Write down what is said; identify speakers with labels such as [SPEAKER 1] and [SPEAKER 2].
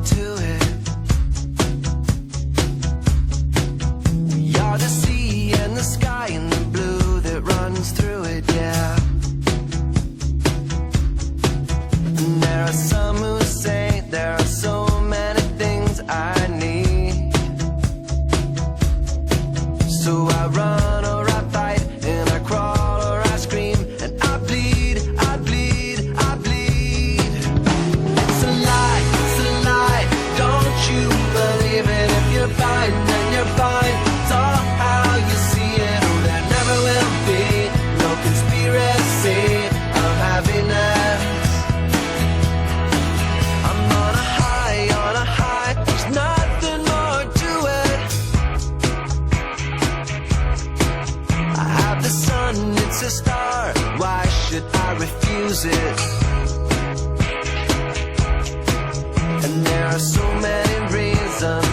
[SPEAKER 1] to it. You're the sea and the sky and the blue that runs through it, yeah. And there are some who say there are so many things I need. So I run or I fight and I crawl or I scream and I bleed, I bleed, I bleed. It's a lie, don't you believe it? If you're fine, then you're fine. It's all how you see it. Oh, there never will be no conspiracy of happiness. I'm on a high, there's nothing more to it. I have the sun, it's a star, why should I refuse it? And there are so many reasons